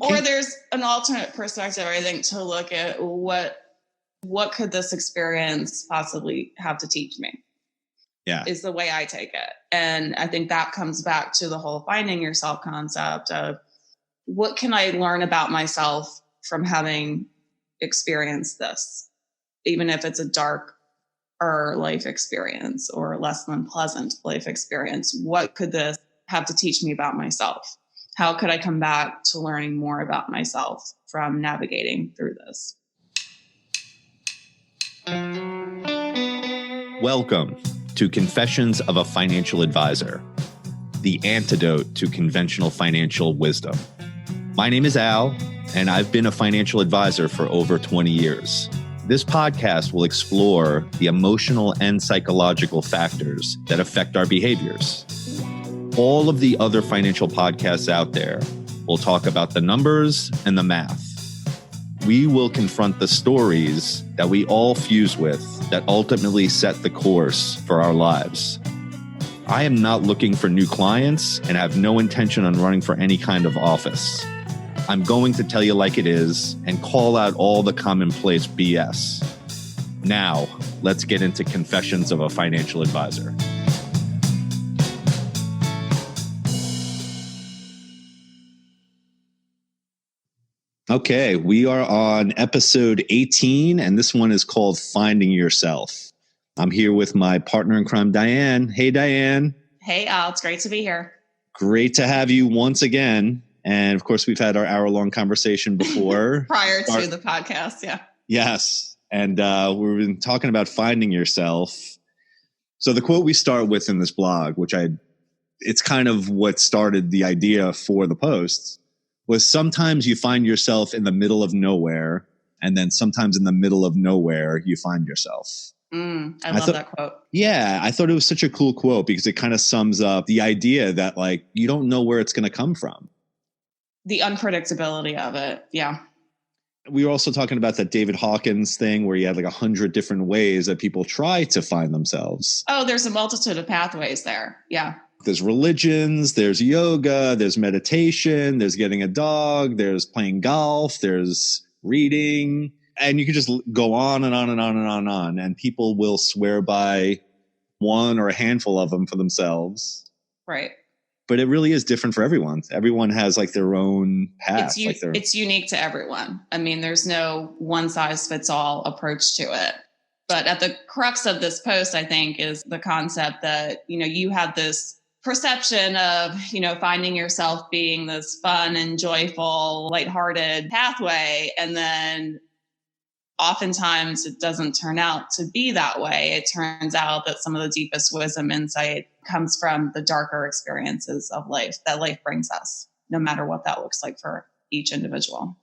Or there's an alternate perspective, I think, to look at what could this experience possibly have to teach me? Yeah. Is the way I take it. And I think that comes back to the whole finding yourself concept of what can I learn about myself from having experienced this, even if it's a dark or life experience or less than pleasant life experience. What could this have to teach me about myself? How could I come back to learning more about myself from navigating through this? Welcome to Confessions of a Financial Advisor, the antidote to conventional financial wisdom. My name is Al, and I've been a financial advisor for over 20 years. This podcast will explore the emotional and psychological factors that affect our behaviors. All of the other financial podcasts out there will talk about the numbers and the math. We will confront the stories that we all fuse with that ultimately set the course for our lives. I am not looking for new clients and have no intention on running for any kind of office. I'm going to tell you like it is and call out all the commonplace BS. Now, let's get into Confessions of a Financial Advisor. Okay, we are on episode 18, and this one is called Finding Yourself. I'm here with my partner in crime, Diane. Hey, Diane. Hey, Al. It's great to be here. Great to have you once again. And of course, we've had our hour-long conversation before. Prior to the podcast, yeah. Yes. And we've been talking about finding yourself. So the quote we start with in this blog, it's kind of what started the idea for the posts, was sometimes you find yourself in the middle of nowhere, and then sometimes in the middle of nowhere, you find yourself. I love that quote. Yeah, I thought it was such a cool quote because it kind of sums up the idea that you don't know where it's going to come from. The unpredictability of it, yeah. We were also talking about that David Hawkins thing where you had 100 different ways that people try to find themselves. Oh, there's a multitude of pathways there, yeah. There's religions, there's yoga, there's meditation, there's getting a dog, there's playing golf, there's reading, and you can just go on and on and on and on and on. And people will swear by one or a handful of them for themselves. Right. But it really is different for everyone. Everyone has their own path. It's unique to everyone. I mean, there's no one size fits all approach to it. But at the crux of this post, I think, is the concept that, you have this perception of, finding yourself being this fun and joyful, lighthearted pathway. And then oftentimes it doesn't turn out to be that way. It turns out that some of the deepest wisdom insight comes from the darker experiences of life that life brings us, no matter what that looks like for each individual.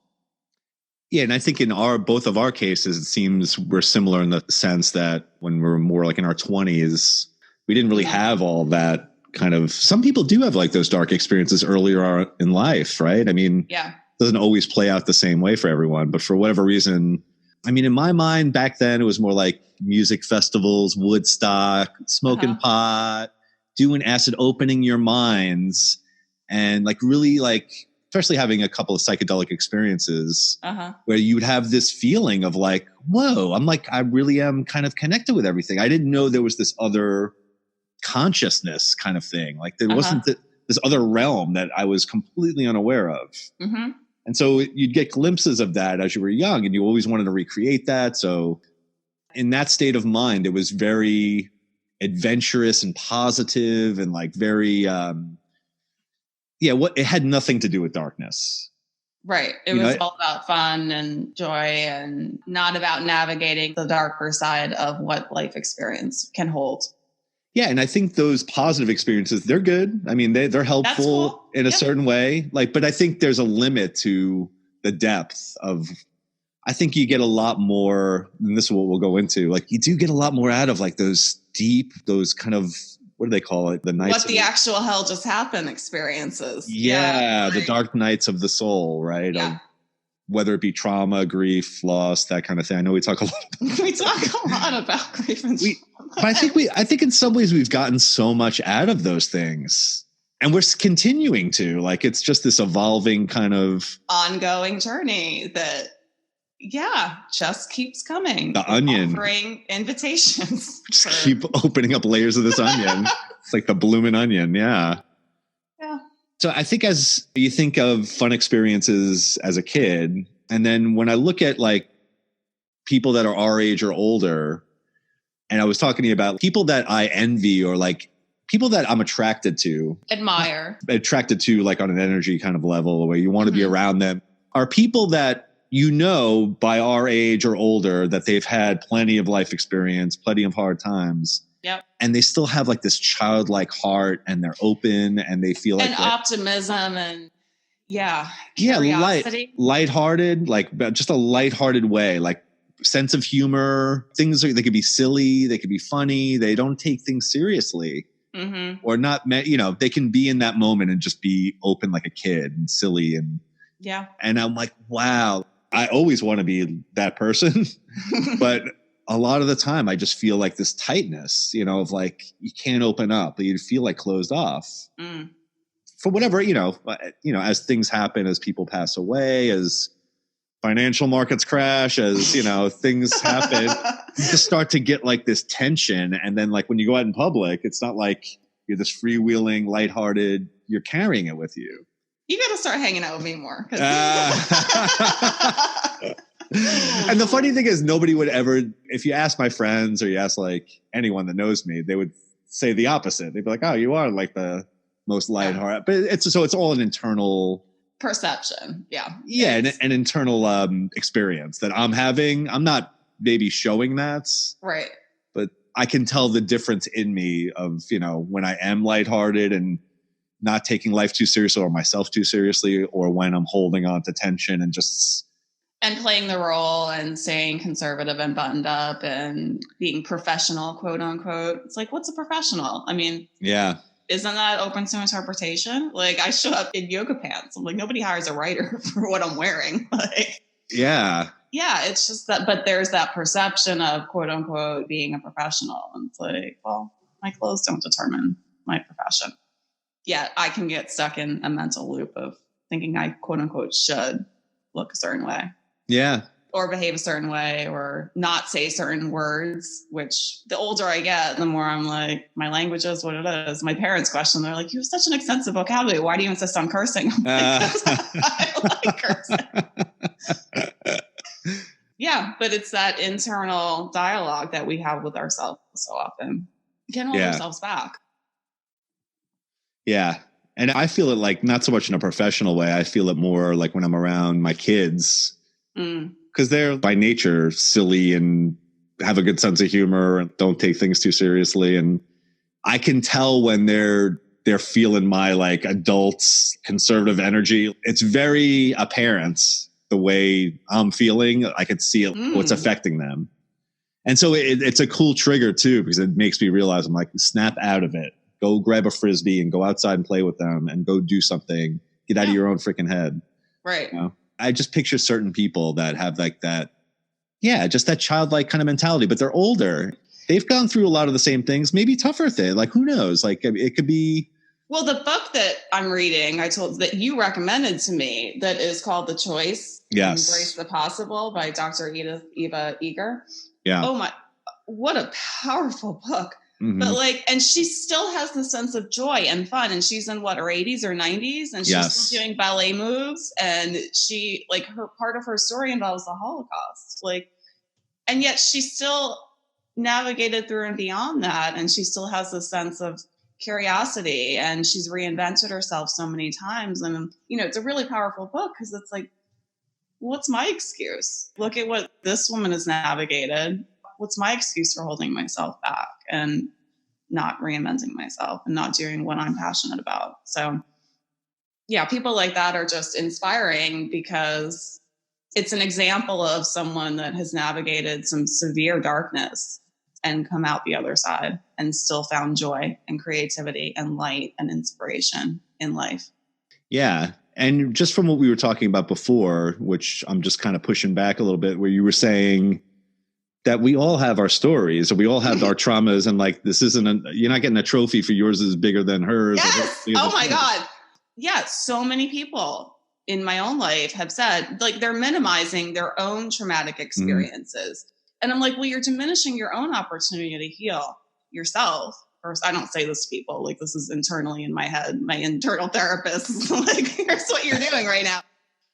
Yeah, and I think in both of our cases, it seems we're similar in the sense that when we're more in our 20s, we didn't really have all that kind of, some people do have those dark experiences earlier in life, right? I mean, yeah, it doesn't always play out the same way for everyone, but for whatever reason, I mean, in my mind back then, it was more like music festivals, Woodstock, smoking pot, doing acid, opening your minds, and really especially having a couple of psychedelic experiences where you would have this feeling of whoa, I really am kind of connected with everything. I didn't know there was this other consciousness kind of thing. There wasn't this other realm that I was completely unaware of. Mm-hmm. And so you'd get glimpses of that as you were young, and you always wanted to recreate that. So in that state of mind, it was very adventurous and positive and very, it had nothing to do with darkness. Right. It was all about fun and joy and not about navigating the darker side of what life experience can hold. Yeah. And I think those positive experiences, they're good. I mean, they're helpful in a certain way. But I think there's a limit to the depth of, I think you get a lot more, and this is what we'll go into, you do get a lot more out of those deep, those kind of, what do they call it? The nights. What the actual hell just happened experiences. Yeah. The dark nights of the soul, right? Yeah. Whether it be trauma, grief, loss, that kind of thing. I know we talk a lot about we talk a lot about grief and but I think in some ways we've gotten so much out of those things. And we're continuing to, like, it's just this evolving kind of ongoing journey that, just keeps coming. The onion. Offering invitations. Just keep opening up layers of this onion. It's like the blooming onion. Yeah. Yeah. So I think as you think of fun experiences as a kid, and then when I look at like people that are our age or older, and I was talking to you about people that I envy or like people that I'm attracted to. Attracted to like on an energy kind of level where you want to be around them, are people that by our age or older that they've had plenty of life experience, plenty of hard times. Yep. And they still have like this childlike heart and they're open and they feel like optimism and curiosity. Lighthearted, like just a lighthearted way, like sense of humor. They could be silly, they could be funny. They don't take things seriously or not, they can be in that moment and just be open like a kid and silly. And I'm like, wow, I always want to be that person. But a lot of the time I just feel like this tightness, of like, you can't open up, but you feel like closed off for whatever, as things happen, as people pass away, as financial markets crash, as, things happen, you just start to get like this tension. And then like when you go out in public, it's not like you're this freewheeling, lighthearted, you're carrying it with you. You got to start hanging out with me more. And the funny thing is nobody would ever, if you ask my friends or you ask like anyone that knows me, they would say the opposite. They'd be like, oh, you are like the most lighthearted. But it's all an internal perception. Yeah. Yeah. An internal experience that I'm having. I'm not maybe showing that. Right. But I can tell the difference in me of, when I am lighthearted and not taking life too seriously or myself too seriously, or when I'm holding on to tension and playing the role and staying conservative and buttoned up and being professional, quote unquote. It's like, what's a professional? I mean, isn't that open to interpretation? Like I show up in yoga pants. I'm like, nobody hires a writer for what I'm wearing. Like, yeah, it's just that, but there's that perception of quote unquote being a professional. And it's like, well, my clothes don't determine my profession. Yeah, I can get stuck in a mental loop of thinking I quote unquote should look a certain way. Yeah. Or behave a certain way or not say certain words, which the older I get, the more I'm like, my language is what it is. My parents question, they're like, you have such an extensive vocabulary. Why do you insist on cursing? I'm like, I like cursing. Yeah, but it's that internal dialogue that we have with ourselves so often. Can't hold ourselves back. Yeah. And I feel it like not so much in a professional way. I feel it more like when I'm around my kids because they're by nature silly and have a good sense of humor and don't take things too seriously. And I can tell when they're feeling my like adult conservative energy. It's very apparent the way I'm feeling. I could see what's affecting them. And so it's a cool trigger too, because it makes me realize I'm like, snap out of it. Go grab a Frisbee and go outside and play with them and go do something. Get out of your own freaking head. Right. I just picture certain people that have like that. Yeah. Just that childlike kind of mentality, but they're older. They've gone through a lot of the same things, maybe tougher things. Like, who knows? Like it could be. Well, the book that I'm reading, that you recommended to me that is called The Choice. Yes. Embrace the Possible by Dr. Eva Eger. Yeah. Oh my, what a powerful book. But like, and she still has the sense of joy and fun. And she's in her 80s or 90s, and she's still doing ballet moves. And she, like, her part of her story involves the Holocaust. Like, and yet she still navigated through and beyond that. And she still has this sense of curiosity, and she's reinvented herself so many times. And, it's a really powerful book because it's like, what's my excuse? Look at what this woman has navigated. What's my excuse for holding myself back and not reinventing myself and not doing what I'm passionate about? So yeah, people like that are just inspiring because it's an example of someone that has navigated some severe darkness and come out the other side and still found joy and creativity and light and inspiration in life. Yeah. And just from what we were talking about before, which I'm just kind of pushing back a little bit, where you were saying that we all have our stories, and we all have our traumas, and like, this isn't you're not getting a trophy for yours is bigger than hers. Yes. Oh my God. Yeah. So many people in my own life have said, like, they're minimizing their own traumatic experiences. And I'm like, well, you're diminishing your own opportunity to heal yourself. First, I don't say this to people, like, this is internally in my head. My internal therapist is like, here's what you're doing right now.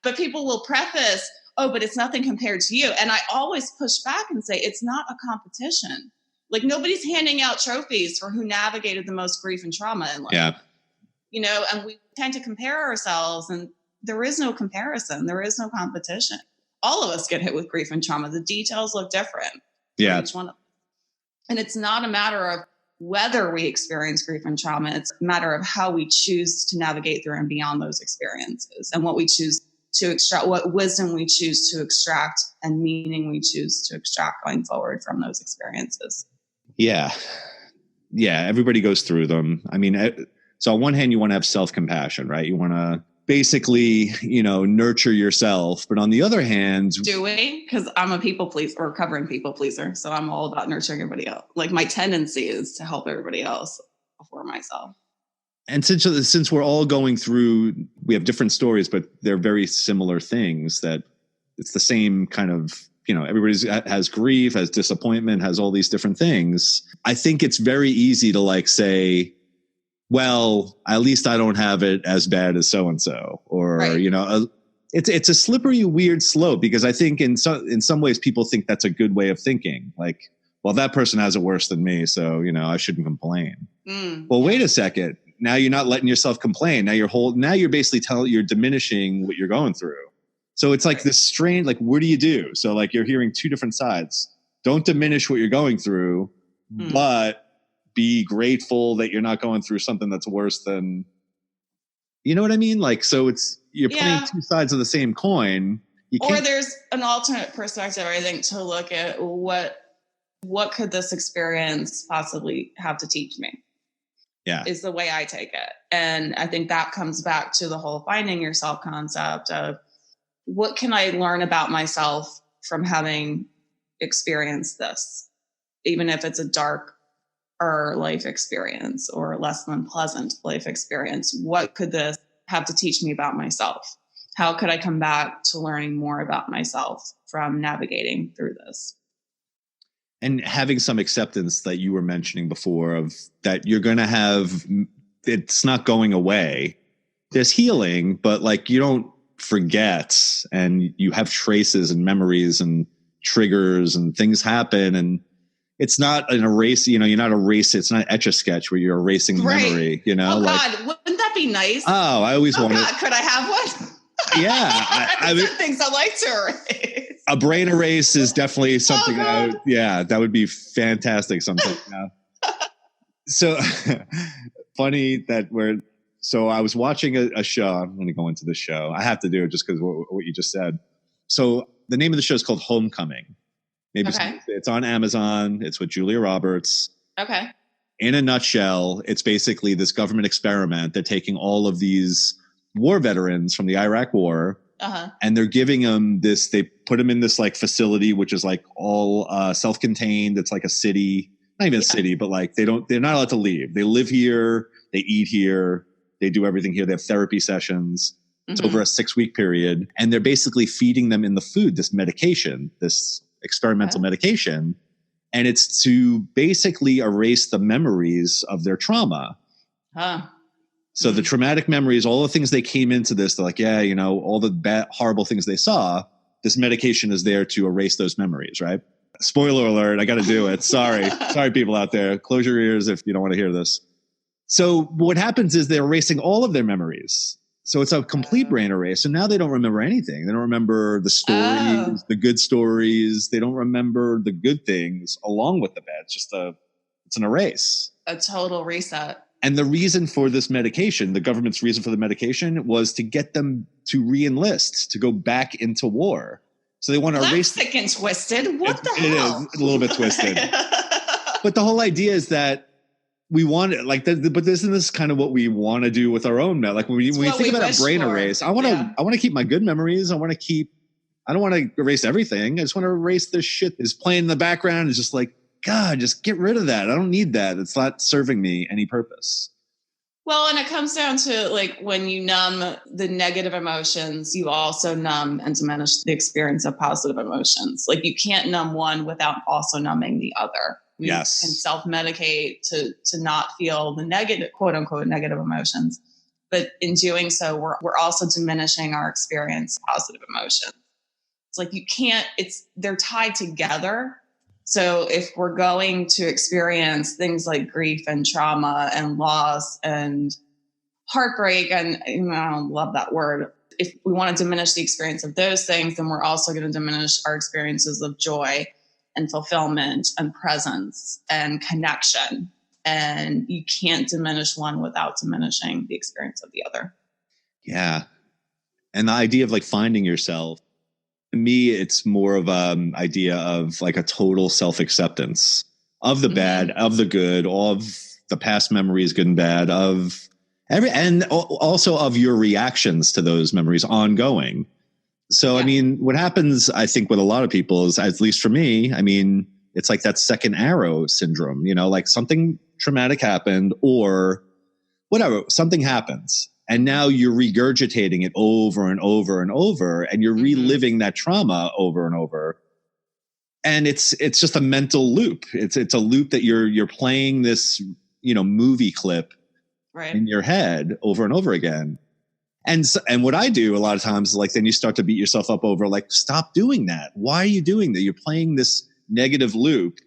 But people will preface, oh, but it's nothing compared to you. And I always push back and say, it's not a competition. Like, nobody's handing out trophies for who navigated the most grief and trauma in life. Yeah. You know, and we tend to compare ourselves, and there is no comparison. There is no competition. All of us get hit with grief and trauma. The details look different. Yeah. Each one of them. And it's not a matter of whether we experience grief and trauma. It's a matter of how we choose to navigate through and beyond those experiences, and what we choose to extract, what wisdom we choose to extract, and meaning we choose to extract going forward from those experiences. Yeah. Yeah. Everybody goes through them. I mean, so on one hand, you want to have self-compassion, right? You want to basically, nurture yourself. But on the other hand, do we? Because I'm a people pleaser, or recovering people pleaser. So I'm all about nurturing everybody else. Like, my tendency is to help everybody else before myself. And since we're all going through, we have different stories, but they're very similar things, that it's the same kind of, everybody has grief, has disappointment, has all these different things. I think it's very easy to like say, well, at least I don't have it as bad as so-and-so, or, right. It's a slippery, weird slope, because I think in some ways people think that's a good way of thinking. Like, well, that person has it worse than me, so, I shouldn't complain. Well, wait a second. Now you're not letting yourself complain. Now you're basically you're diminishing what you're going through. So it's like this strange, like, what do you do? So like, you're hearing two different sides. Don't diminish what you're going through, but be grateful that you're not going through something that's worse than, you know what I mean? Like, so you're playing two sides of the same coin. Or there's an alternate perspective, I think, to look at what could this experience possibly have to teach me? Yeah. Is the way I take it. And I think that comes back to the whole finding yourself concept of, what can I learn about myself from having experienced this? Even if it's a dark life experience or less than pleasant life experience, what could this have to teach me about myself? How could I come back to learning more about myself from navigating through this? And having some acceptance that you were mentioning before, of that you're going to have, it's not going away. There's healing, but like, you don't forget, and you have traces and memories and triggers, and things happen, and it's not an erase, you're not erasing, it's not Etch-a-Sketch where you're erasing the memory, Oh God, wouldn't that be nice? Oh, I always wanted. God, could I have one? Yeah. I mean, things I like to erase. A brain erase is definitely something that would be fantastic sometime. So funny that so I was watching a show. I'm going to go into the show. I have to do it just because what you just said. So the name of the show is called Homecoming. Maybe it's on Amazon. It's with Julia Roberts. Okay. In a nutshell, it's basically this government experiment. They're taking all of these war veterans from the Iraq War, and they're giving them this. They put them in this like facility, which is like all self-contained. It's like a city, not even a city, but like they're not allowed to leave. They live here. They eat here. They do everything here. They have therapy sessions. It's over a 6-week period, and they're basically feeding them in the food this medication, this experimental medication, and it's to basically erase the memories of their trauma. So the traumatic memories, all the things they came into this, they're like, all the bad, horrible things they saw, this medication is there to erase those memories, right? Spoiler alert, I got to do it. Sorry, people out there. Close your ears if you don't want to hear this. So what happens is they're erasing all of their memories. So it's a complete brain erase. So now they don't remember anything. They don't remember the stories, the good stories. They don't remember the good things along with the bad. It's an erase. A total reset. And the reason for this medication, the government's reason for the medication, was to get them to re-enlist, to go back into war. So they want to erase. That's sick and twisted. What the hell? It is a little bit twisted. But the whole idea is that we want it, like, but isn't this kind of what we want to do with our own? Like when we think about a brain erase, I want to keep my good memories. I I don't want to erase everything. I just want to erase this shit that's playing in the background. It's just like, God, just get rid of that. I don't need that. It's not serving me any purpose. Well, and it comes down to like when you numb the negative emotions, you also numb and diminish the experience of positive emotions. Like you can't numb one without also numbing the other. You can self-medicate to not feel the negative, quote unquote, negative emotions. But in doing so, we're also diminishing our experience of positive emotions. It's like you can't, they're tied together. So if we're going to experience things like grief and trauma and loss and heartbreak, and I don't love that word, if we want to diminish the experience of those things, then we're also going to diminish our experiences of joy and fulfillment and presence and connection. And you can't diminish one without diminishing the experience of the other. Yeah. And the idea of like finding yourself, to me, it's more of an idea of like a total self-acceptance of the bad, of the good, of the past memories, good and bad, of and also of your reactions to those memories ongoing. So, I mean, what happens, I think, with a lot of people is, at least for me, I mean, it's like that second arrow syndrome, you know, like something traumatic happened or whatever, something happens. And now you're regurgitating it over and over and over, and you're reliving that trauma over and over. And it's just a mental loop. It's a loop that you're playing this, you know, movie clip in your head over and over again. And what I do a lot of times is like, then you start to beat yourself up over like, stop doing that. Why are you doing that? You're playing this negative loop.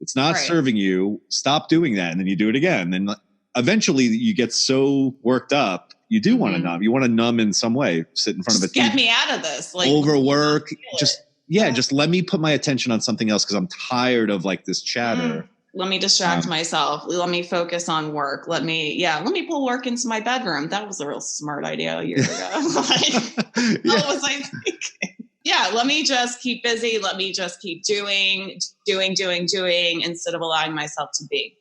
It's not serving you. Stop doing that. And then you do it again. And eventually you get so worked up. You do want to numb. You want to numb in some way. Sit in front of a TV. Get me out of this. Like overwork. Just let me put my attention on something else because I'm tired of like this chatter. Let me distract myself. Let me focus on work. Let me pull work into my bedroom. That was a real smart idea years ago. What was I thinking? Yeah, let me just keep busy. Let me just keep doing instead of allowing myself to be.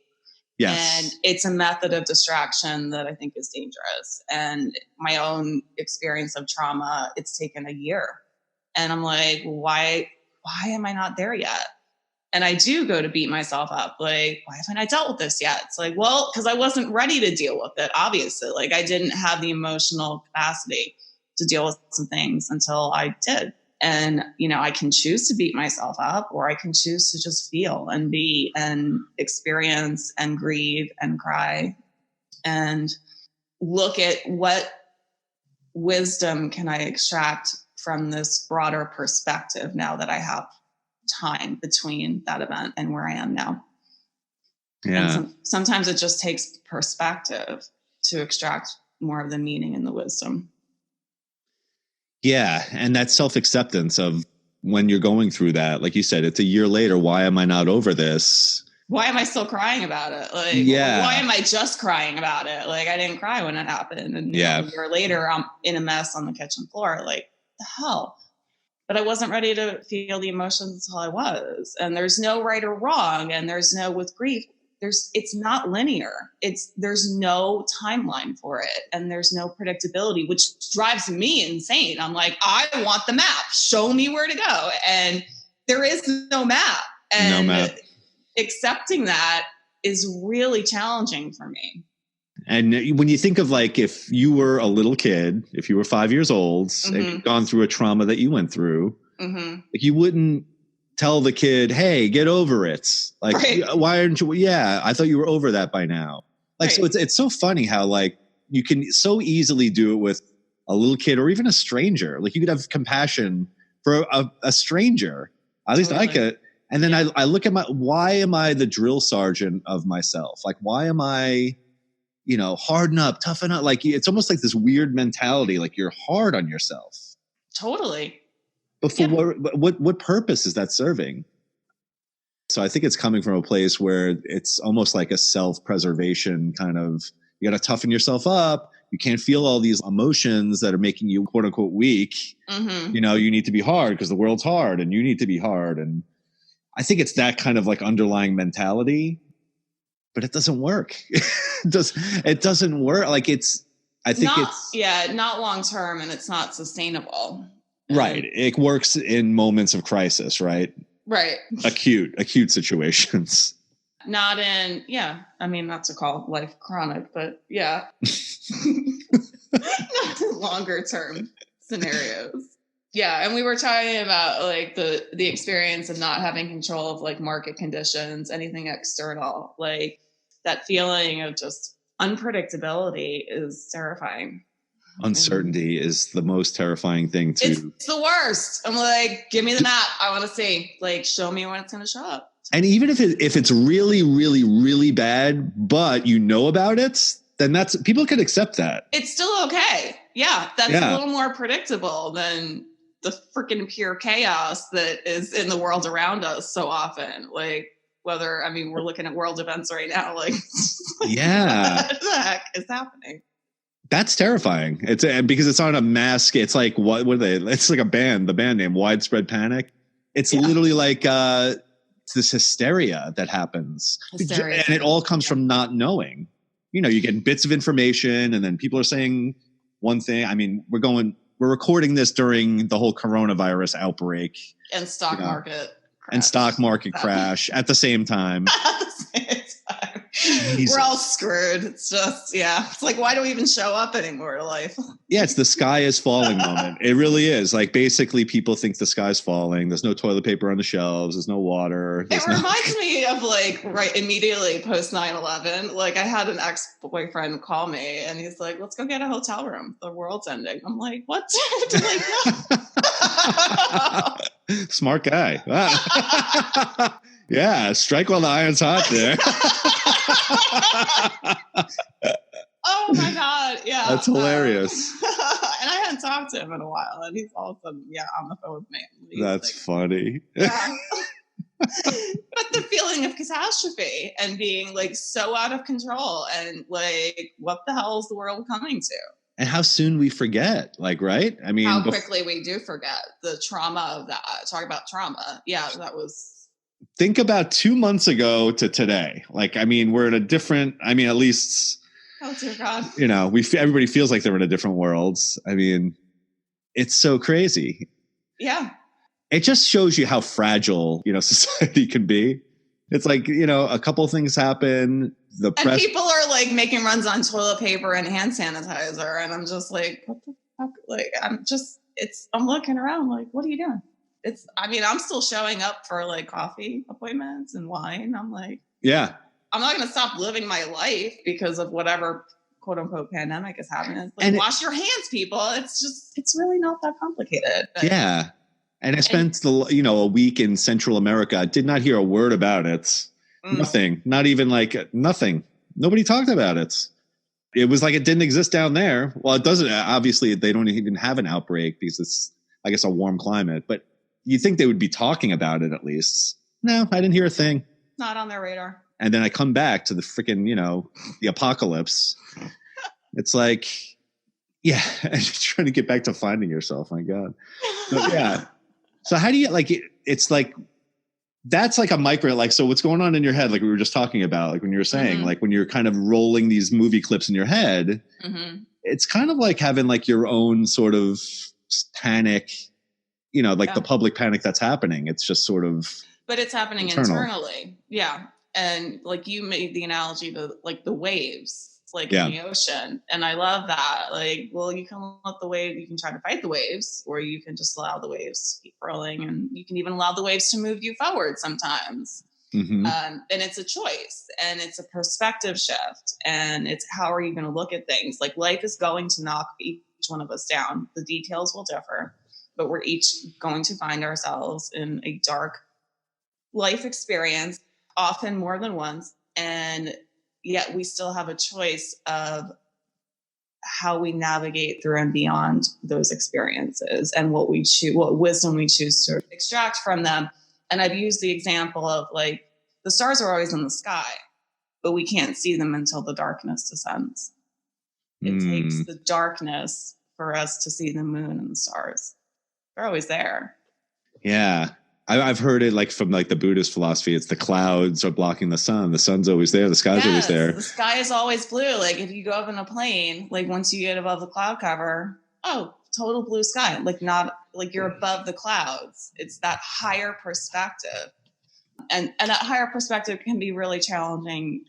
Yes. And it's a method of distraction that I think is dangerous. And my own experience of trauma, it's taken a year. And I'm like, why am I not there yet? And I do go to beat myself up. Like, why haven't I dealt with this yet? It's like, well, because I wasn't ready to deal with it, obviously. Like I didn't have the emotional capacity to deal with some things until I did. And, you know, I can choose to beat myself up, or I can choose to just feel and be and experience and grieve and cry and look at what wisdom can I extract from this broader perspective now that I have time between that event and where I am now. Yeah. And sometimes it just takes perspective to extract more of the meaning and the wisdom. Yeah. And that self-acceptance of when you're going through that, like you said, it's a year later. Why am I not over this? Why am I still crying about it? Like, why am I just crying about it? Like, I didn't cry when it happened. And a year later, I'm in a mess on the kitchen floor. Like, the hell? But I wasn't ready to feel the emotions until I was. And there's no right or wrong. And there's no, with grief, it's not linear. There's no timeline for it. And there's no predictability, which drives me insane. I'm like, I want the map. Show me where to go. And there is no map. And accepting that is really challenging for me. And when you think of like, if you were a little kid, if you were 5 years old and you'd gone through a trauma that you went through, like you wouldn't tell the kid, hey, get over it. Like, why aren't you? Yeah, I thought you were over that by now. Like, so it's so funny how like you can so easily do it with a little kid or even a stranger. Like you could have compassion for a stranger. At least I could. And then I look at why am I the drill sergeant of myself? Like, why am I, you know, harden up, toughen up? Like, it's almost like this weird mentality. Like you're hard on yourself. Totally. But for what purpose is that serving? So I think it's coming from a place where it's almost like a self-preservation kind of, you got to toughen yourself up. You can't feel all these emotions that are making you quote unquote weak. You know, you need to be hard because the world's hard and you need to be hard. And I think it's that kind of like underlying mentality, but it doesn't work. It doesn't work. Like not long term, and it's not sustainable. Right. It works in moments of crisis, right? Right. Acute situations. Not in, yeah. I mean, not to call life chronic, but yeah. Not in longer term scenarios. Yeah. And we were talking about like the experience of not having control of like market conditions, anything external, like that feeling of just unpredictability is terrifying. Uncertainty is the most terrifying thing to. It's the worst. I'm like, give me the map. I want to see. Like, show me when it's going to show up. And even if it's really, really, really bad, but you know about it, then people can accept that. It's still okay. Yeah, that's a little more predictable than the freaking pure chaos that is in the world around us so often. Like, we're looking at world events right now. Like, yeah, what the heck is happening? That's terrifying. It's because it's on a mask. It's like what are they? It's like a band. The band name, Widespread Panic. It's literally like this hysteria that happens, and it all comes from not knowing. You know, you get bits of information, and then people are saying one thing. I mean, we're recording this during the whole coronavirus outbreak and stock market crash at the same time. At the same time. Jesus. We're all screwed. It's just, it's like, why do we even show up anymore in life? Yeah, it's the sky is falling moment. It really is. Like, basically, people think the sky's falling. There's no toilet paper on the shelves. There's no water. It reminds me of like right immediately post 9/11. Like, I had an ex-boyfriend call me and he's like, let's go get a hotel room. The world's ending. I'm like, what? Like, no. Smart guy. Yeah, strike while the iron's hot there. Oh my God. Yeah. That's hilarious. And I hadn't talked to him in a while, and he's all of a sudden, on the phone with me. That's like, funny. Yeah. But the feeling of catastrophe and being like so out of control and like, what the hell is the world coming to? And how soon we forget, like, right? I mean, how quickly we do forget the trauma of that. Talk about trauma. Yeah, that was. Think about 2 months ago to today. Like, I mean, we're in a different, at least. Oh, dear God. You know, everybody feels like they're in a different world. I mean, it's so crazy. Yeah. It just shows you how fragile, society can be. It's like, a couple of things happen. And people are like making runs on toilet paper and hand sanitizer. And I'm just like, what the fuck? Like, I'm looking around like, what are you doing? I'm still showing up for like coffee appointments and wine. I'm like, yeah, I'm not going to stop living my life because of whatever quote unquote pandemic is happening. It's like, wash your hands, people. It's really not that complicated. But, yeah. And I spent a week in Central America. I did not hear a word about it. Nothing, not even like nothing. Nobody talked about it. It was like it didn't exist down there. Well, it doesn't. Obviously, they don't even have an outbreak because it's, I guess, a warm climate. But you think they would be talking about it at least. No, I didn't hear a thing. Not on their radar. And then I come back to the freaking, the apocalypse. It's like, yeah, trying to get back to finding yourself. My God. But yeah. So how do you it's like, that's like a micro, like, so what's going on in your head? Like we were just talking about, like when you were saying, like when you're kind of rolling these movie clips in your head, it's kind of like having like your own sort of panic, the public panic that's happening. It's just sort of. But it's happening internally. Yeah. And like you made the analogy to like the waves. It's like in the ocean. And I love that. Like, well, you can let the wave, you can try to fight the waves, or you can just allow the waves to keep rolling. And you can even allow the waves to move you forward sometimes. And it's a choice, and it's a perspective shift. And it's how are you going to look at things? Like life is going to knock each one of us down. The details will differ, but we're each going to find ourselves in a dark life experience, often more than once. And yet we still have a choice of how we navigate through and beyond those experiences and what we choose, what wisdom we choose to extract from them. And I've used the example of like, the stars are always in the sky, but we can't see them until the darkness descends. It takes the darkness for us to see the moon and the stars. They're always there. Yeah. I've heard it like from like the Buddhist philosophy. It's the clouds are blocking the sun. The sun's always there. The sky's always there. The sky is always blue. Like if you go up in a plane, like once you get above the cloud cover, total blue sky. Like not like you're above the clouds. It's that higher perspective. And that higher perspective can be really challenging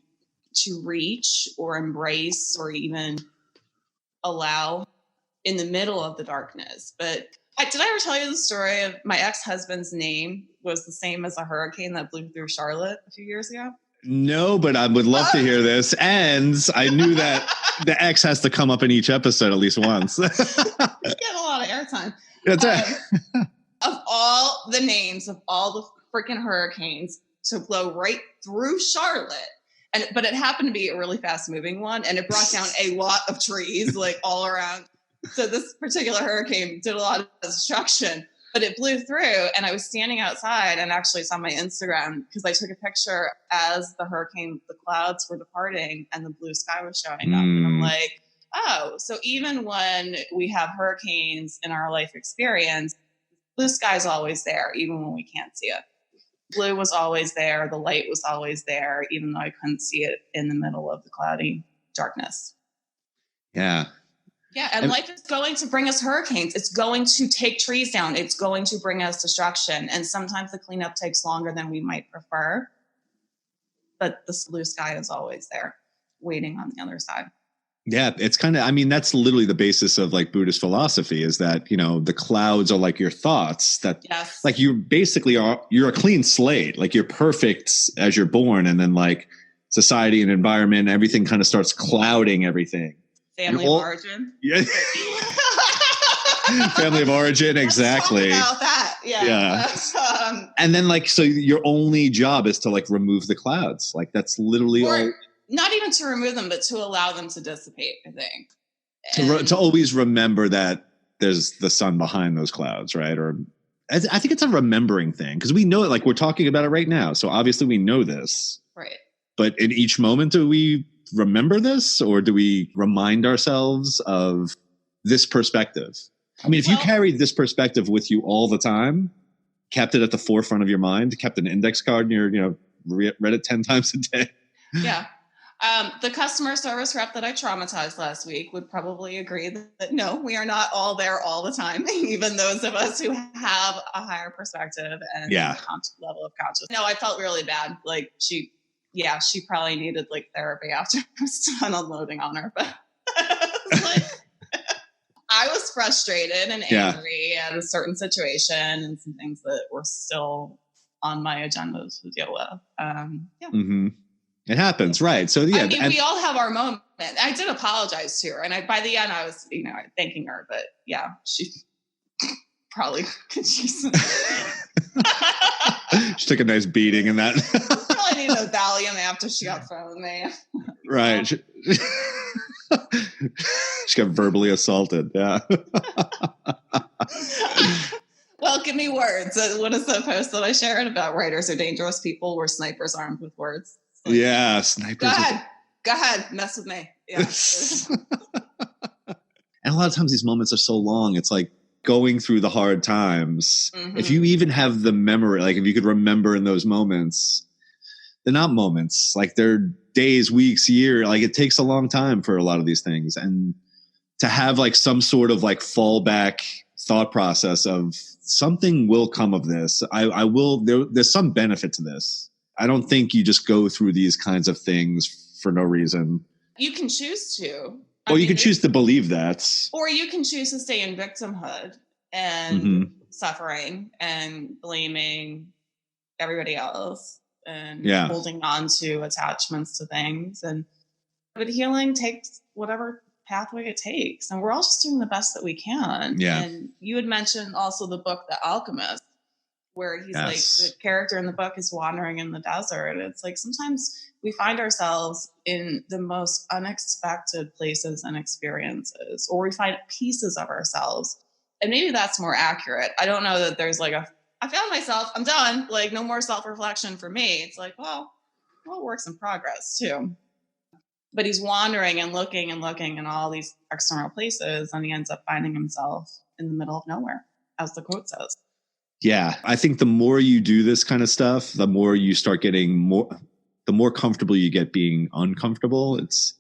to reach or embrace or even allow in the middle of the darkness. But did I ever tell you the story of my ex-husband's name was the same as a hurricane that blew through Charlotte a few years ago? No, but I would love to hear this. And I knew that the X has to come up in each episode at least once. You get a lot of airtime. That's right. Of all the names of all the freaking hurricanes to blow right through Charlotte, but it happened to be a really fast moving one, and it brought down a lot of trees like all around. So this particular hurricane did a lot of destruction. But it blew through, and I was standing outside, and actually it's on my Instagram because I took a picture as the clouds were departing and the blue sky was showing up. And I'm like, oh, so even when we have hurricanes in our life experience, blue sky is always there, even when we can't see it. Blue was always there. The light was always there, even though I couldn't see it in the middle of the cloudy darkness. Yeah. Yeah, and life is going to bring us hurricanes. It's going to take trees down. It's going to bring us destruction. And sometimes the cleanup takes longer than we might prefer. But the blue sky is always there, waiting on the other side. Yeah, it's kind of, I mean, that's literally the basis of like Buddhist philosophy is that, you know, the clouds are like your thoughts that like you basically you're a clean slate. Like you're perfect as you're born. And then like society and environment, everything kind of starts clouding everything. Family of origin. Yeah. Family of origin, exactly. Let's talk about that. Yeah. And then like, so your only job is to like remove the clouds. Like that's literally all. Not even to remove them, but to allow them to dissipate, I think. To always remember that there's the sun behind those clouds, right? Or I think it's a remembering thing because we know it, like we're talking about it right now. So obviously we know this. Right. But in each moment, do we remember this or do we remind ourselves of this perspective? I mean, if you carried this perspective with you all the time, kept it at the forefront of your mind, kept an index card and you're, you know, read it 10 times a day. Yeah. The customer service rep that I traumatized last week would probably agree that no, we are not all there all the time. Even those of us who have a higher perspective and a level of consciousness. No, I felt really bad. Like she probably needed like therapy after I was done unloading on her. But I was frustrated and angry at a certain situation and some things that were still on my agenda to deal with. Mm-hmm. It happens, right? So I mean, we all have our moment. I did apologize to her, and by the end, I was, you know, thanking her. But yeah, she probably could use some. She took a nice beating in that. Probably need a Valium after she got thrown with me. Right. She got verbally assaulted. Yeah. Well, give me words. What is the post that I shared about writers are dangerous people? We're snipers armed with words. Like, yeah, snipers. Go ahead, mess with me. Yeah. And a lot of times these moments are so long. It's like going through the hard times. Mm-hmm. If you even have the memory, like if you could remember in those moments, they're not moments. Like they're days, weeks, year. Like it takes a long time for a lot of these things. And to have like some sort of like fallback thought process of something will come of this. I will, there's some benefit to this. I don't think you just go through these kinds of things for no reason. You can choose to. Or you can choose to believe that. Or you can choose to stay in victimhood and suffering and blaming everybody else and holding on to attachments to things. But healing takes whatever pathway it takes. And we're all just doing the best that we can. Yeah. And you had mentioned also the book, The Alchemist, where he's like, the character in the book is wandering in the desert. It's like sometimes we find ourselves in the most unexpected places and experiences, or we find pieces of ourselves. And maybe that's more accurate. I don't know that there's like I found myself, I'm done, like no more self-reflection for me. It's like, well, works in progress too. But he's wandering and looking in all these external places, and he ends up finding himself in the middle of nowhere, as the quote says. Yeah, I think the more you do this kind of stuff, the more you start getting the more comfortable you get being uncomfortable. That's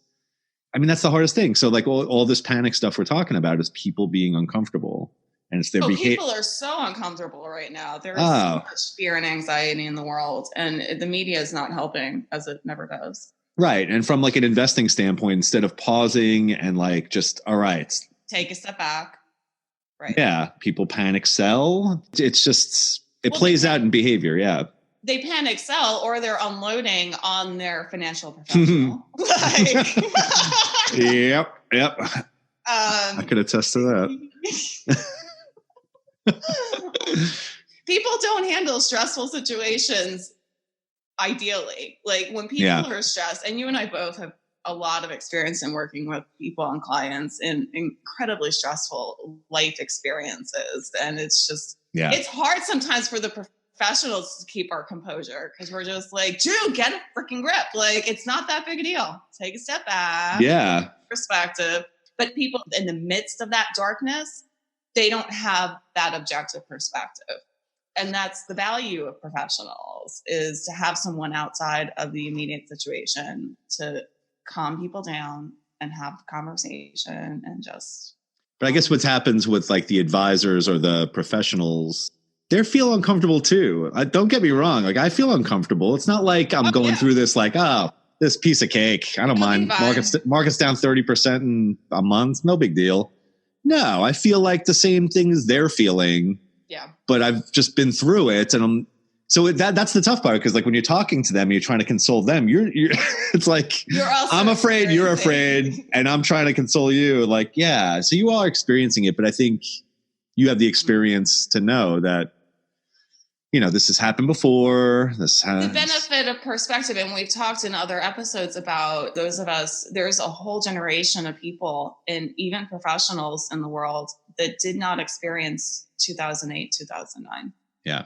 the hardest thing. So like all this panic stuff we're talking about is people being uncomfortable. And it's their behavior. People are so uncomfortable right now. There's Oh. so much fear and anxiety in the world, and the media is not helping, as it never does. Right. And from like an investing standpoint, instead of pausing and like just, all right, take a step back. Right. Yeah. People panic sell. It's just, it plays out in behavior. Yeah. They panic sell, or they're unloading on their financial professional. Yep. I could attest to that. People don't handle stressful situations ideally. Like when people are stressed, and you and I both have a lot of experience in working with people and clients in incredibly stressful life experiences. And it's just, it's hard sometimes for the professionals to keep our composure, because we're just like, dude, get a freaking grip. Like, it's not that big a deal. Take a step back. Yeah. Perspective. But people in the midst of that darkness, they don't have that objective perspective. And that's the value of professionals, is to have someone outside of the immediate situation to calm people down and have the conversation and just. But I guess what happens with like the advisors or the professionals, they feel uncomfortable too. Don't get me wrong. Like, I feel uncomfortable. It's not like I'm going through this like, this piece of cake. I don't mind. Market's down 30% in a month. No big deal. No, I feel like the same things they're feeling. Yeah. But I've just been through it, and that's the tough part, because like when you're talking to them, you're trying to console them. You're it's like, I'm afraid, you're afraid, and I'm trying to console you. Like, yeah. So you all are experiencing it, but I think you have the experience to know that, you know, this has happened before. The benefit of perspective. And we've talked in other episodes about those of us, there's a whole generation of people, and even professionals in the world, that did not experience 2008, 2009. Yeah.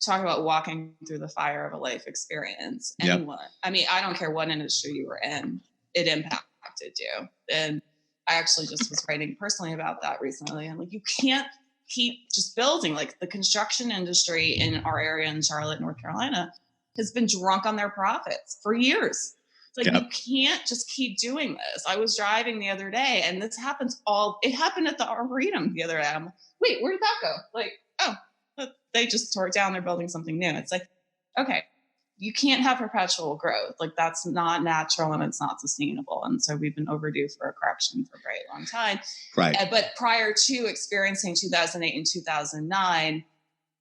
Talk about walking through the fire of a life experience. Anyone. Yep. I mean, I don't care what industry you were in, it impacted you. And I actually just was writing personally about that recently. And like, you can't keep just building. Like, the construction industry in our area in Charlotte, North Carolina, has been drunk on their profits for years. It's like, you can't just keep doing this. I was driving the other day, and this happens it happened at the Arboretum the other day. I'm like, wait, where did that go? Like, they just tore it down. They're building something new. It's like, okay, you can't have perpetual growth. Like, that's not natural, and it's not sustainable. And so we've been overdue for a correction for a very long time. Right. But prior to experiencing 2008 and 2009,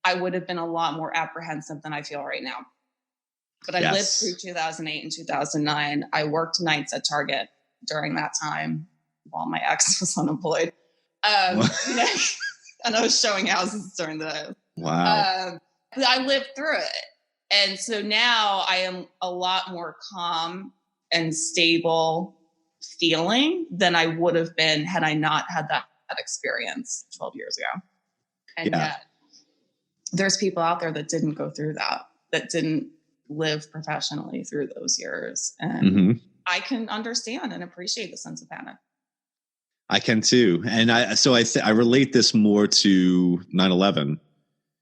I would have been a lot more apprehensive than I feel right now. But I lived through 2008 and 2009. I worked nights at Target during that time while my ex was unemployed. And I was showing houses during the day. Wow. I lived through it. And so now I am a lot more calm and stable feeling than I would have been had I not had that experience 12 years ago. And yet there's people out there that didn't go through that didn't live professionally through those years. And I can understand and appreciate the sense of panic. I can too. And I relate this more to 9/11.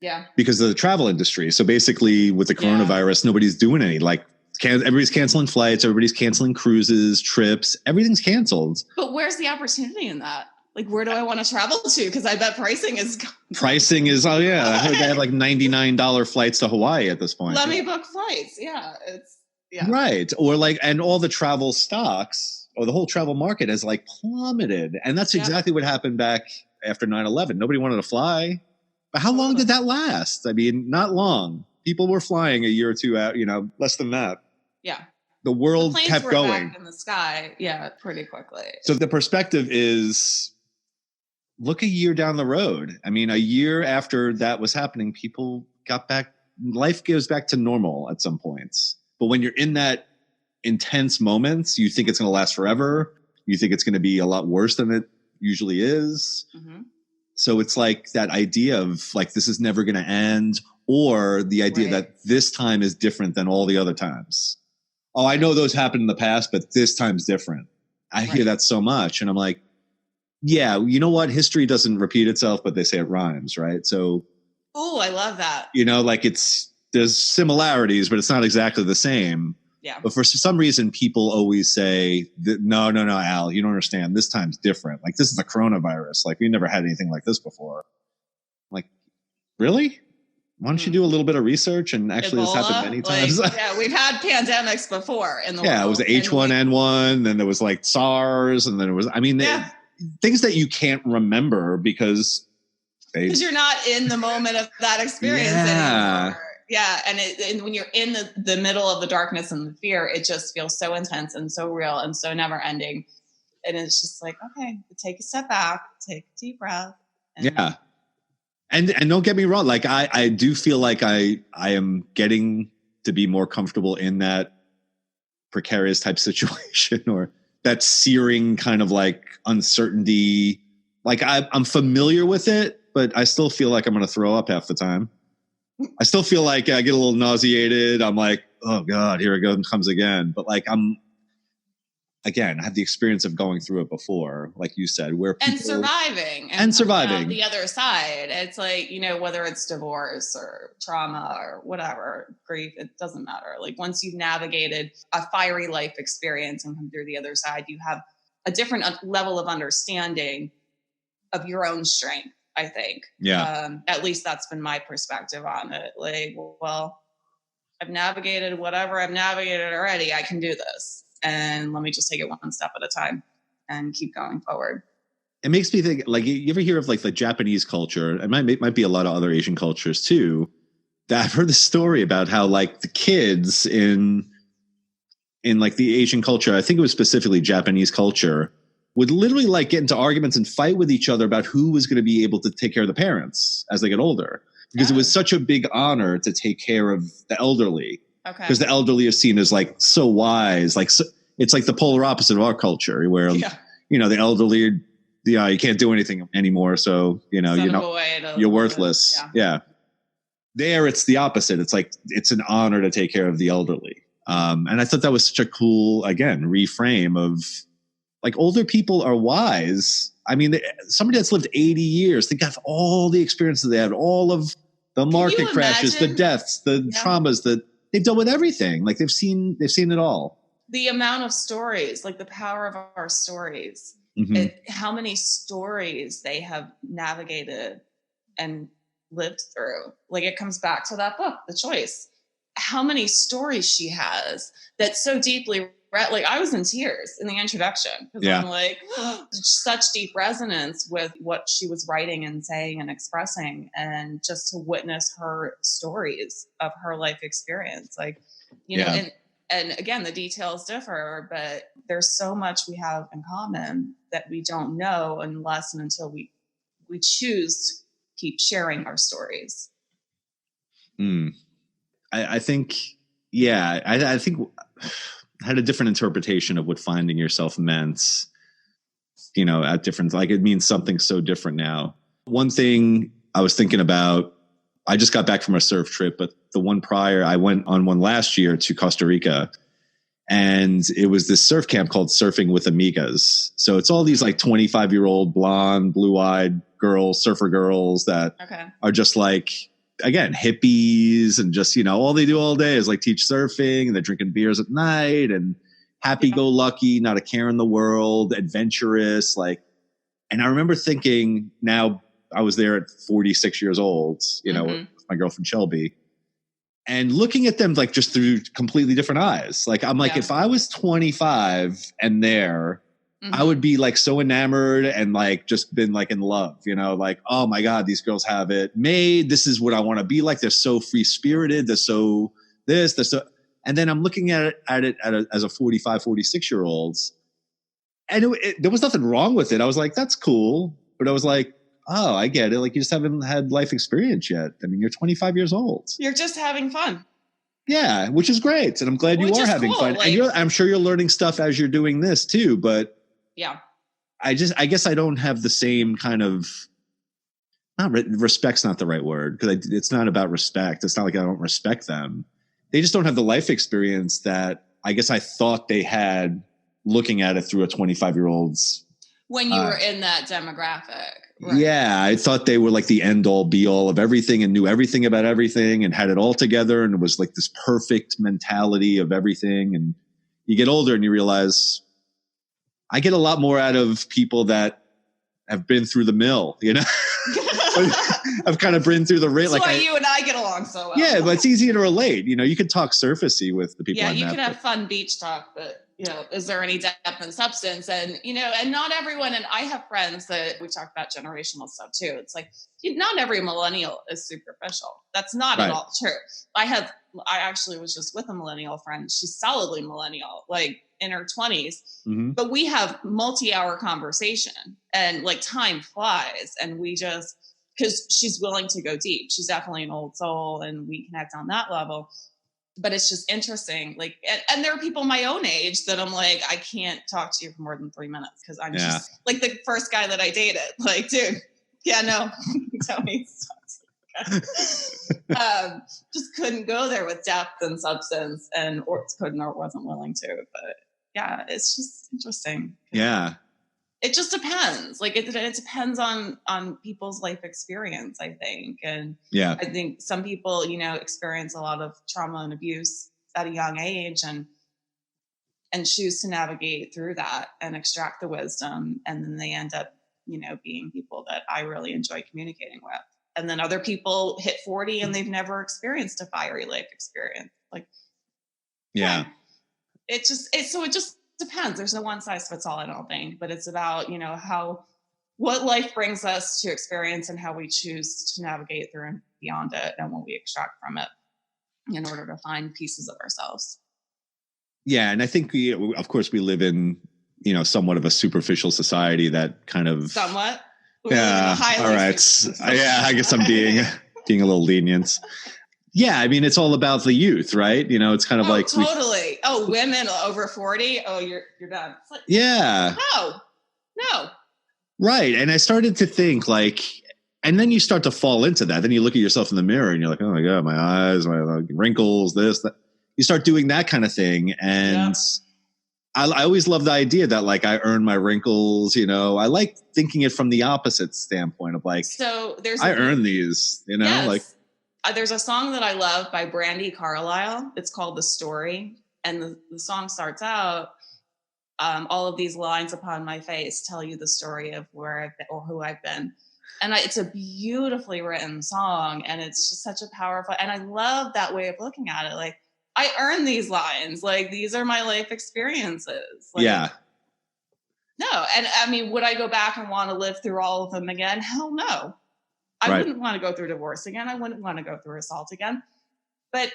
Yeah. Because of the travel industry. So basically with the coronavirus, nobody's doing any, everybody's canceling flights, everybody's canceling cruises, trips, everything's canceled. But where's the opportunity in that? Like, where do I want to travel to? Because I bet pricing is, I have like $99 flights to Hawaii at this point. Let me book flights. Yeah. Right. Or and all the travel stocks, or the whole travel market has plummeted. And that's exactly what happened back after 9/11. Nobody wanted to fly. But how long did that last? I mean, not long. People were flying a year or two out, less than that. Yeah. The world kept going. Back in the sky. Yeah, pretty quickly. So the perspective is, look a year down the road. I mean, a year after that was happening, people got back. Life goes back to normal at some points. But when you're in that intense moments, you think it's going to last forever. You think it's going to be a lot worse than it usually is. Mm-hmm. So it's like that idea of this is never going to end, or the idea that this time is different than all the other times. Oh, I know those happened in the past, but this time's different. I hear that so much. And I'm like, yeah, you know what? History doesn't repeat itself, but they say it rhymes, right? So. Oh, I love that. There's similarities, but it's not exactly the same. Yeah. But for some reason, people always say, no, Al, you don't understand. This time's different. This is the coronavirus. We never had anything like this before. Really? Why don't you do a little bit of research? And actually, Ebola, this happened many times. Yeah, we've had pandemics before in the world. Yeah, it was H1N1, then there was like SARS, and then it was, things that you can't remember because you're not in the moment of that experience anymore. Yeah, and when you're in the middle of the darkness and the fear, it just feels so intense and so real and so never ending. And it's just like, okay, take a step back, take a deep breath. And don't get me wrong, like I do feel like I am getting to be more comfortable in that precarious type situation or that searing kind of like uncertainty. Like I'm familiar with it, but I still feel like I'm going to throw up half the time. I still feel like I get a little nauseated. I'm like, oh God, here it comes again. But like I have the experience of going through it before, like you said, where people, and surviving the other side. It's like, whether it's divorce or trauma or whatever, grief, it doesn't matter. Like once you've navigated a fiery life experience and come through the other side, you have a different level of understanding of your own strength, I think. Yeah. At least that's been my perspective on it. Like, well, I've navigated whatever I've navigated already. I can do this. And let me just take it one step at a time and keep going forward. It makes me think, like, you ever hear of like the Japanese culture? It might be a lot of other Asian cultures too. That I've heard the story about how like the kids in like the Asian culture, I think it was specifically Japanese culture, would literally like get into arguments and fight with each other about who was going to be able to take care of the parents as they get older, because it was such a big honor to take care of the elderly. Okay. Because the elderly are seen as like so wise, like it's like the polar opposite of our culture, where the elderly, you can't do anything anymore, so you're worthless. Yeah. There, it's the opposite. It's like it's an honor to take care of the elderly, and I thought that was such a cool, again, reframe of like older people are wise. I mean, somebody that's lived 80 years, they got all the experiences, they had all of the market crashes, the deaths, the traumas that. They've dealt with everything. Like they've seen it all. The amount of stories, like the power of our stories, how many stories they have navigated and lived through. Like it comes back to that book, The Choice. How many stories she has that so deeply, like I was in tears in the introduction because I'm like, such deep resonance with what she was writing and saying and expressing, and just to witness her stories of her life experience, like, and again, the details differ, but there's so much we have in common that we don't know unless and until we choose to keep sharing our stories. I think, I think I had a different interpretation of what finding yourself meant, at different, like it means something so different now. One thing I was thinking about, I just got back from a surf trip, but the one prior, I went on one last year to Costa Rica, and it was this surf camp called Surfing with Amigas. So it's all these like 25-year-old blonde, blue-eyed surfer girls that are just like, again, hippies, and just, all they do all day is like teach surfing, and they're drinking beers at night and happy-go-lucky, not a care in the world, adventurous, like. And I remember thinking, now I was there at 46 years old, with my girlfriend Shelby, and looking at them like just through completely different eyes. Like I'm like, if I was 25 and there, I would be like so enamored and like just been like in love, like, oh my God, these girls have it made. This is what I want to be like. They're so free spirited. They're so this, they're so, and then I'm looking at it as a 45, 46-year-old, and there was nothing wrong with it. I was like, that's cool. But I was like, oh, I get it. Like you just haven't had life experience yet. I mean, you're 25 years old. You're just having fun. Yeah, which is great. And I'm glad you are having fun. Like, and I'm sure you're learning stuff as you're doing this too, but I guess I don't have the same kind of, respect's not the right word, because it's not about respect. It's not like I don't respect them. They just don't have the life experience that I guess I thought they had looking at it through a 25-year-old's. When you were in that demographic. Right. Yeah, I thought they were like the end all be all of everything and knew everything about everything and had it all together. And it was like this perfect mentality of everything. And you get older and you realize I get a lot more out of people that have been through the mill, I've kind of been through the That's why you and I get along so well. Yeah, but it's easy to relate. You can talk surfacey with the people. Yeah, you can have fun beach talk, but is there any depth and substance? And and not everyone. And I have friends that we talk about generational stuff too. It's like not every millennial is superficial. That's not at all true. I actually was just with a millennial friend. She's solidly millennial, like in her 20s, but we have multi-hour conversation and like time flies, and we just, because she's willing to go deep. She's definitely an old soul, and we connect on that level. But it's just interesting. Like, and there are people my own age that I'm like, I can't talk to you for more than 3 minutes because I'm just like the first guy that I dated. Like, dude, tell me just couldn't go there with depth and substance, or wasn't willing to. But yeah, it's just interesting. Yeah. It just depends. Like it depends on people's life experience, I think. And I think some people, experience a lot of trauma and abuse at a young age and choose to navigate through that and extract the wisdom. And then they end up, being people that I really enjoy communicating with. And then other people hit 40 and they've never experienced a fiery life experience. Like, it just depends. There's no one size fits all, I don't think, but it's about, what life brings us to experience and how we choose to navigate through and beyond it and what we extract from it in order to find pieces of ourselves. Yeah. And I think of course we live in, somewhat of a superficial society that kind of somewhat. All right. I guess I'm being a little lenient. Yeah, I mean, it's all about the youth, right? It's kind of like totally. Women over 40. Oh, you're done. Like, no. Right, and I started to think and then you start to fall into that. Then you look at yourself in the mirror and you're like, oh my god, my eyes, my wrinkles, this, that. You start doing that kind of thing, and I always love the idea that I earn my wrinkles. I like thinking it from the opposite standpoint of I earn these. Yes. There's a song that I love by Brandy Carlisle. It's called The Story. And the song starts out, all of these lines upon my face tell you the story of where I've been or who I've been. And it's a beautifully written song. And it's just such a powerful, and I love that way of looking at it. Like, I earn these lines. Like, these are my life experiences. No. And I mean, would I go back and want to live through all of them again? Hell no. I wouldn't want to go through divorce again. I wouldn't want to go through assault again. But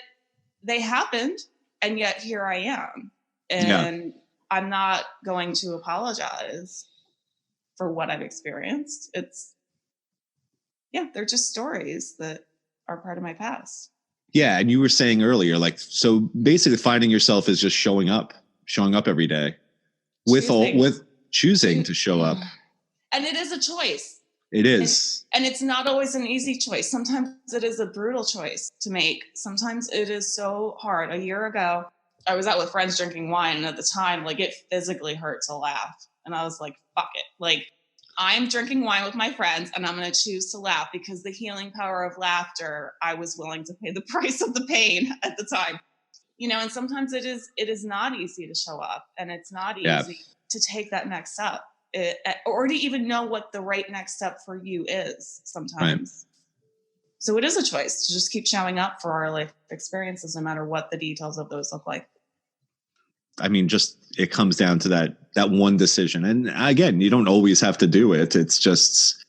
they happened, and yet here I am. And I'm not going to apologize for what I've experienced. They're just stories that are part of my past. Yeah, and you were saying earlier, so basically finding yourself is just showing up every day with choosing to show up. And it is a choice. It is. And it's not always an easy choice. Sometimes it is a brutal choice to make. Sometimes it is so hard. A year ago, I was out with friends drinking wine. And at the time, it physically hurt to laugh. And I was like, fuck it. I'm drinking wine with my friends and I'm going to choose to laugh because the healing power of laughter, I was willing to pay the price of the pain at the time. And sometimes it is not easy to show up, and it's not easy to take that next step. Or to even know what the right next step for you is sometimes. Right. So it is a choice to just keep showing up for our life experiences, no matter what the details of those look like. I mean, it comes down to that one decision. And again, you don't always have to do it. It's just,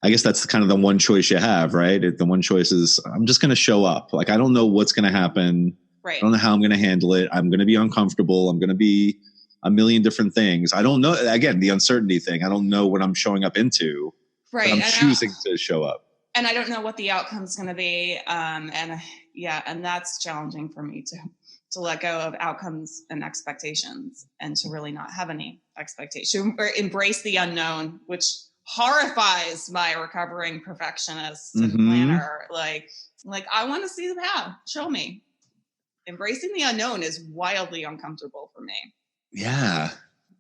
I guess that's kind of the one choice you have, right? The one choice is, I'm just going to show up. I don't know what's going to happen. Right. I don't know how I'm going to handle it. I'm going to be uncomfortable. I'm going to be a million different things. I don't know. Again, the uncertainty thing. I don't know what I'm showing up into. Right. I'm choosing to show up. And I don't know what the outcome's going to be. And that's challenging for me to let go of outcomes and expectations, and to really not have any expectation, or embrace the unknown, which horrifies my recovering perfectionist and planner. Like I want to see the path. Show me. Embracing the unknown is wildly uncomfortable for me. Yeah.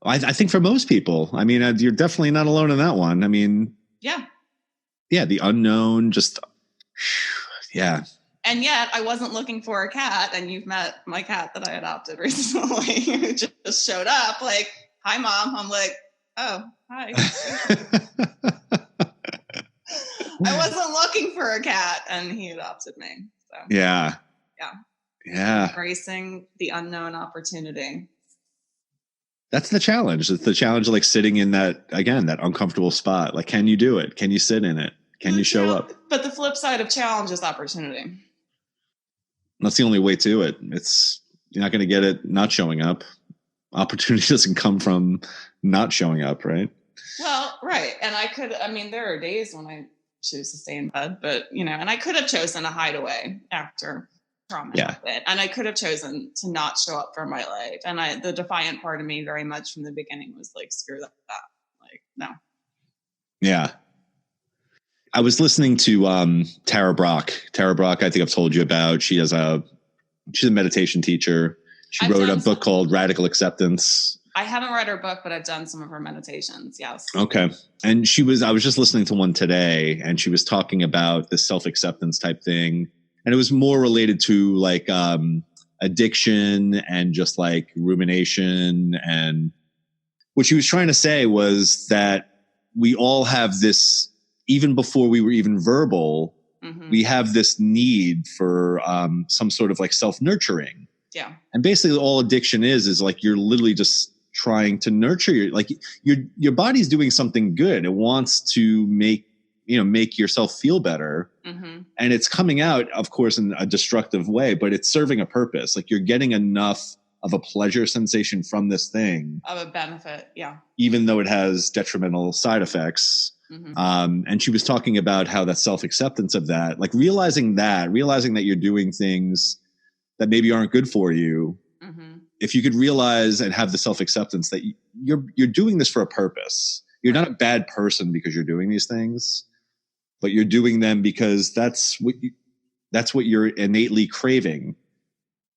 I think for most people, I mean, you're definitely not alone in that one. I mean, the unknown, just, And yet I wasn't looking for a cat, and you've met my cat that I adopted recently, who just showed up like, hi mom. I'm like, oh, hi. I wasn't looking for a cat, and he adopted me. So Yeah. Embracing the unknown opportunity. That's the challenge. It's the challenge of like sitting in that, again, that uncomfortable spot. Like, can you do it? Can you sit in it? Can you show up? But the flip side of challenge is opportunity. That's the only way to it. You're not going to get it not showing up. Opportunity doesn't come from not showing up, right? Well, right. And there are days when I choose to stay in bed, but, and I could have chosen a hideaway after trauma happened, and I could have chosen to not show up for my life. And the defiant part of me very much from the beginning was like, screw that. Like, no. Yeah. I was listening to Tara Brach. Tara Brach, I think I've told you about. She's a meditation teacher. She wrote a book called Radical Acceptance. I haven't read her book, but I've done some of her meditations. Yes. Okay. And I was just listening to one today, and she was talking about the self-acceptance type thing. And it was more related to like addiction and just like rumination. And what she was trying to say was that we all have this, even before we were even verbal, we have this need for some sort of like self-nurturing. Yeah. And basically all addiction is like you're literally just trying to nurture your body's doing something good. It wants to make yourself feel better. And it's coming out, of course, in a destructive way, but it's serving a purpose. Like you're getting enough of a pleasure sensation from this thing. Of a benefit. Yeah. Even though it has detrimental side effects. And she was talking about how that self-acceptance of that, like realizing that you're doing things that maybe aren't good for you. If you could realize and have the self-acceptance that you're doing this for a purpose. You're not a bad person because you're doing these things, but you're doing them because that's what you're innately craving.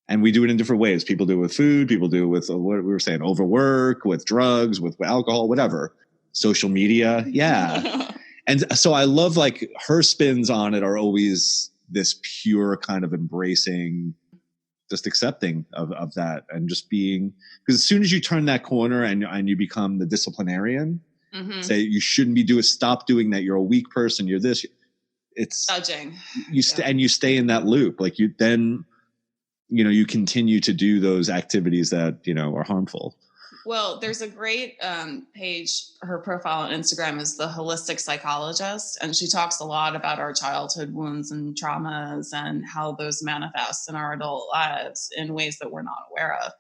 And we do it in different ways. People do it with food. People do it with what we were saying, overwork, with drugs, with alcohol, whatever. Social media. Yeah. And so I love like her spins on it are always this pure kind of embracing, just accepting of that, and just being, because as soon as you turn that corner and you become the disciplinarian, say you shouldn't stop doing that. You're a weak person. You're this. It's judging. And you stay in that loop. Like you continue to do those activities that are harmful. Well, there's a great page. Her profile on Instagram is The Holistic Psychologist, and she talks a lot about our childhood wounds and traumas and how those manifest in our adult lives in ways that we're not aware of,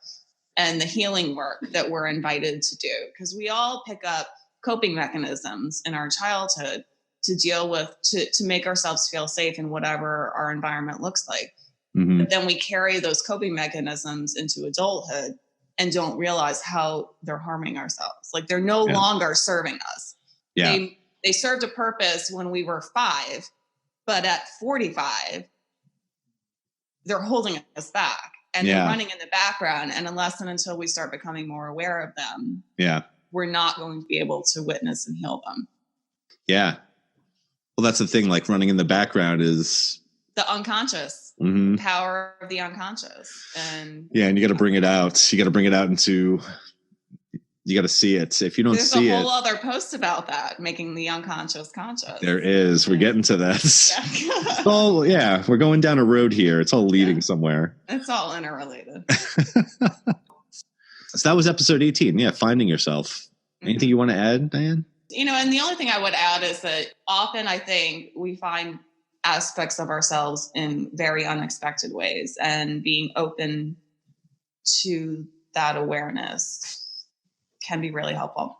and the healing work that we're invited to do, because we all pick up coping mechanisms in our childhood to deal with, to make ourselves feel safe in whatever our environment looks like. But then we carry those coping mechanisms into adulthood and don't realize how they're harming ourselves. Like they're no longer serving us. Yeah. They served a purpose when we were 5, but at 45, they're holding us back and they're running in the background. And unless and until we start becoming more aware of them, we're not going to be able to witness and heal them. Yeah. Well, that's the thing. Like running in the background is the unconscious. Power of the unconscious. And and you got to bring it out. You got to bring it out you got to see it. If you don't see it. There's a whole other post about that, making the unconscious conscious. There is. We're getting to that. Oh, yeah. We're going down a road here. It's all leading somewhere. It's all interrelated. So that was episode 18. Yeah. Finding yourself. Anything you want to add, Diane? And the only thing I would add is that often I think we find aspects of ourselves in very unexpected ways, and being open to that awareness can be really helpful,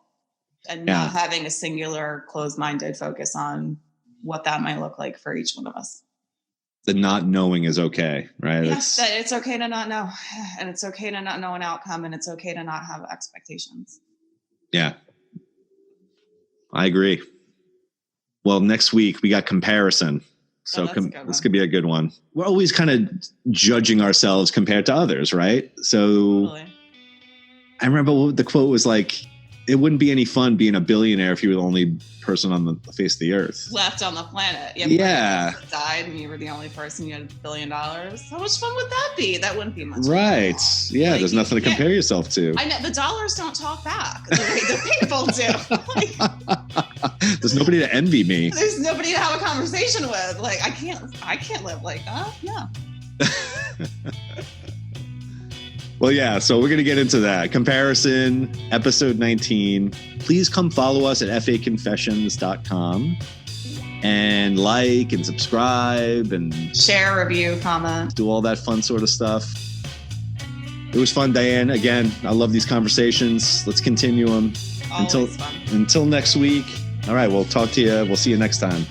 and not having a singular closed-minded focus on what that might look like for each one of us. The not knowing is okay, right? Yes, it's okay to not know, and it's okay to not know an outcome, and it's okay to not have expectations. Yeah, I agree. Well, next week we got comparison. So this could be a good one. We're always kind of judging ourselves compared to others, right? So totally. I remember the quote was like, it wouldn't be any fun being a billionaire if you were the only person on the face of the earth. Left on the planet. Yeah. Died and you were the only person, you had $1 billion. How much fun would that be? That wouldn't be much fun. Right. Yeah, there's nothing to compare yourself to. I know. The dollars don't talk back the way the people do. There's nobody to envy me. There's nobody to have a conversation with. Like, I can't live like that. No. Well, yeah, so we're going to get into that. Comparison, episode 19. Please come follow us at faconfessions.com and like and subscribe and share, review, comment. Do all that fun sort of stuff. It was fun, Diane. Again, I love these conversations. Let's continue them Always fun. Until next week. All right, we'll talk to you. We'll see you next time.